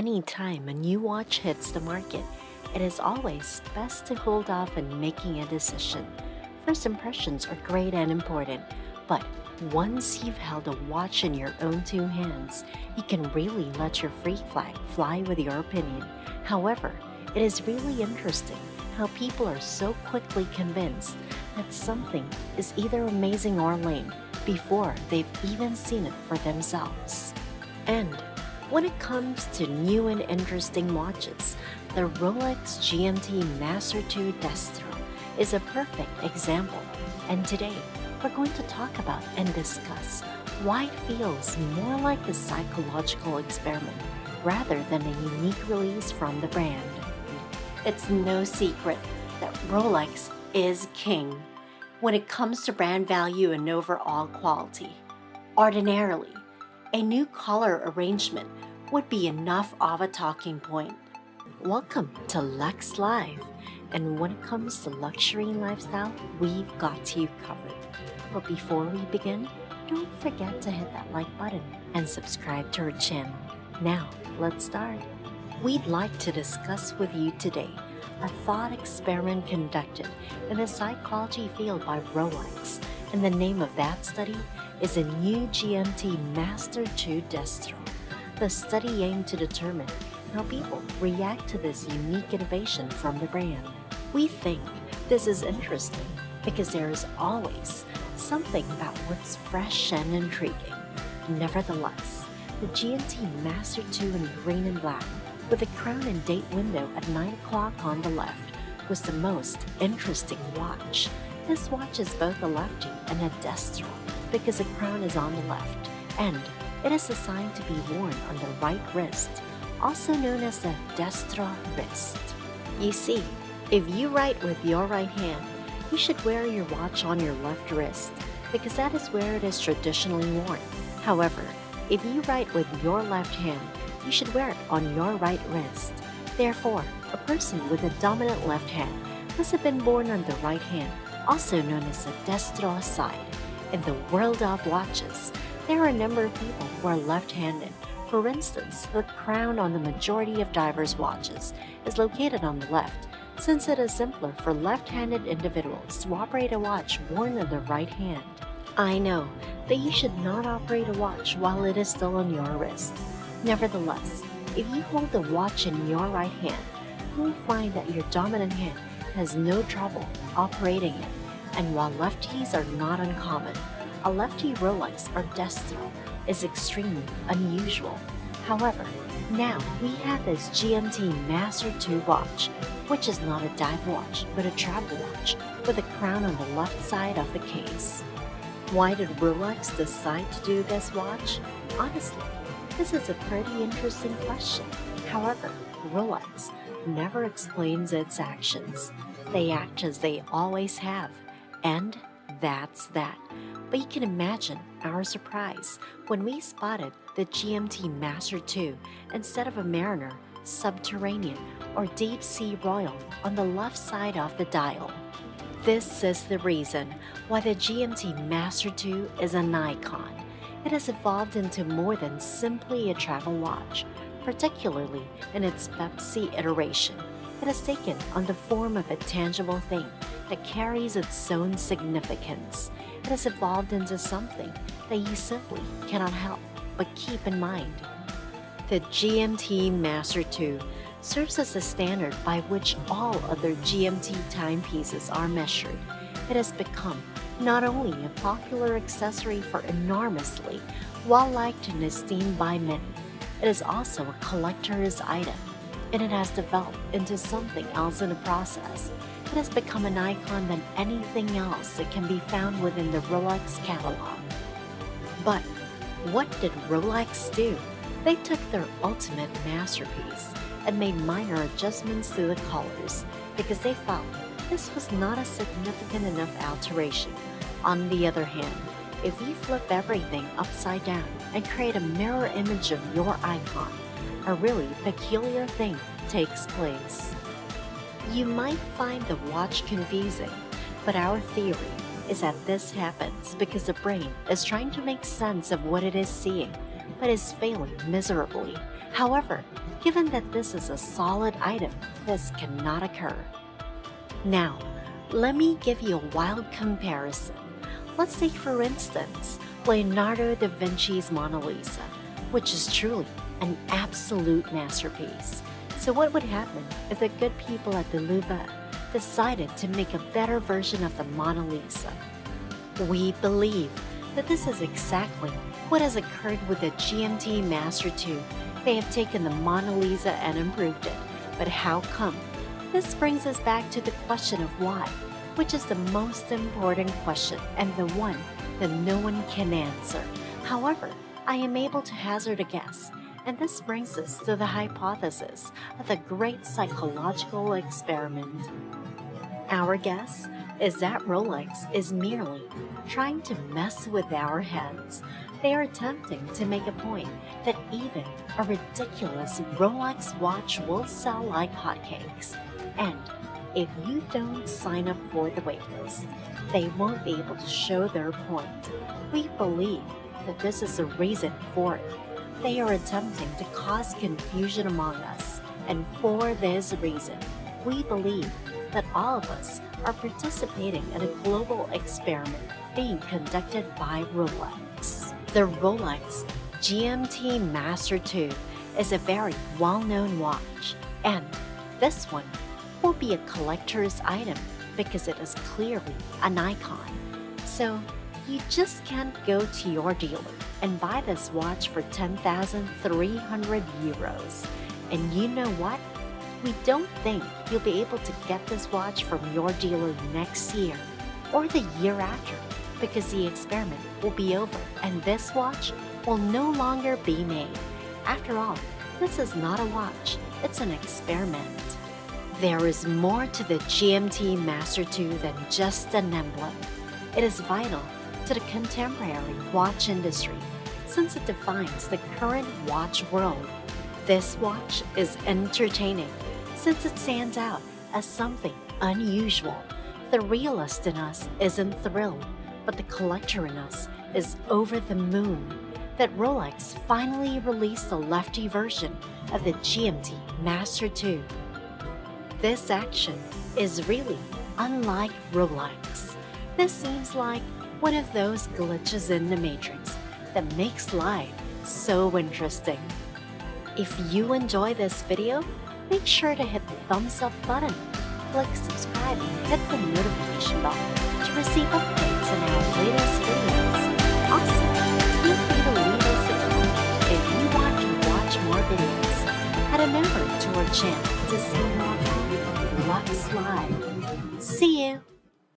Anytime a new watch hits the market, it is always best to hold off on making a decision. First impressions are great and important, but once you've held a watch in your own two hands, you can really let your freak flag fly with your opinion. However, it is really interesting how people are so quickly convinced that something is either amazing or lame before they've even seen it for themselves. And when it comes to new and interesting watches, the Rolex GMT Master 2 Destro is a perfect example. And today, we're going to talk about and discuss why it feels more like a psychological experiment rather than a unique release from the brand. It's no secret that Rolex is king when it comes to brand value and overall quality. Ordinarily, a new color arrangement would be enough of a talking point. Welcome to Lex Live, and when it comes to luxury and lifestyle, we've got you covered. But before we begin, don't forget to hit that like button and subscribe to our channel. Now, let's start. We'd like to discuss with you today a thought experiment conducted in the psychology field by Rolex, and the name of that study is a new GMT Master 2 Destro. The study aimed to determine how people react to this unique innovation from the brand. We think this is interesting because there is always something about what's fresh and intriguing. Nevertheless, the GMT Master 2 in green and black with a crown and date window at 9 o'clock on the left was the most interesting watch. This watch is both a lefty and a destro because the crown is on the left and it is assigned to be worn on the right wrist, also known as the destro wrist. You see, if you write with your right hand, you should wear your watch on your left wrist because that is where it is traditionally worn. However, if you write with your left hand, you should wear it on your right wrist. Therefore, a person with a dominant left hand must have been born on the right hand, also known as the destro side. In the world of watches, there are a number of people who are left-handed. For instance, the crown on the majority of divers' watches is located on the left, since it is simpler for left-handed individuals to operate a watch worn in the right hand. I know that you should not operate a watch while it is still on your wrist. Nevertheless, if you hold the watch in your right hand, you will find that your dominant hand has no trouble operating it. And while lefties are not uncommon, a lefty Rolex or Destro is extremely unusual. However, now we have this GMT Master 2 watch, which is not a dive watch but a travel watch with a crown on the left side of the case. Why did Rolex decide to do this watch? Honestly, this is a pretty interesting question. However, Rolex never explains its actions. They act as they always have, and that's that. But you can imagine our surprise when we spotted the GMT Master 2 instead of a Mariner, Subterranean, or Deep Sea Royal on the left side of the dial. This is the reason why the GMT Master 2 is an icon. It has evolved into more than simply a travel watch, particularly in its Pepsi iteration. It has taken on the form of a tangible thing that carries its own significance. It has evolved into something that you simply cannot help but keep in mind. The GMT Master 2 serves as the standard by which all other GMT timepieces are measured. It has become not only a popular accessory for enormously well-liked and esteemed by many, it is also a collector's item, and it has developed into something else in the process. It has become an icon than anything else that can be found within the Rolex catalog. But what did Rolex do? They took their ultimate masterpiece and made minor adjustments to the colors because they felt this was not a significant enough alteration. On the other hand, if you flip everything upside down and create a mirror image of your icon, a really peculiar thing takes place. You might find the watch confusing, but our theory is that this happens because the brain is trying to make sense of what it is seeing, but is failing miserably. However, given that this is a solid item, this cannot occur. Now, let me give you a wild comparison. Let's take, for instance, Leonardo da Vinci's Mona Lisa, which is truly an absolute masterpiece. So, what would happen if the good people at the Louvre decided to make a better version of the Mona Lisa? We believe that this is exactly what has occurred with the GMT Master 2. They have taken the Mona Lisa and improved it. But how come? This brings us back to the question of why, which is the most important question and the one that no one can answer. However, I am able to hazard a guess, and this brings us to the hypothesis of the great psychological experiment. Our guess is that Rolex is merely trying to mess with our heads. They are attempting to make a point that even a ridiculous Rolex watch will sell like hotcakes. And if you don't sign up for the waitlist, they won't be able to show their point. We believe that this is the reason for it. They are attempting to cause confusion among us, and for this reason, we believe that all of us are participating in a global experiment being conducted by Rolex. The Rolex GMT Master 2 is a very well-known watch, and this one will be a collector's item because it is clearly an icon. So you just can't go to your dealer and buy this watch for 10,300 euros. And you know what? We don't think you'll be able to get this watch from your dealer next year or the year after because the experiment will be over and this watch will no longer be made. After all, this is not a watch, it's an experiment. There is more to the GMT Master 2 than just an emblem. It is vital to the contemporary watch industry since it defines the current watch world. This watch is entertaining since it stands out as something unusual. The realist in us isn't thrilled, but the collector in us is over the moon that Rolex finally released a lefty version of the GMT Master 2. This action is really unlike Rolex. This seems like one of those glitches in the matrix that makes life so interesting. If you enjoy this video, make sure to hit the thumbs up button, click subscribe, and hit the notification bell to receive updates on our latest videos. Also, feel free to leave us a comment if you want to watch more videos. Head on over to our channel to see more Lux Live. See you!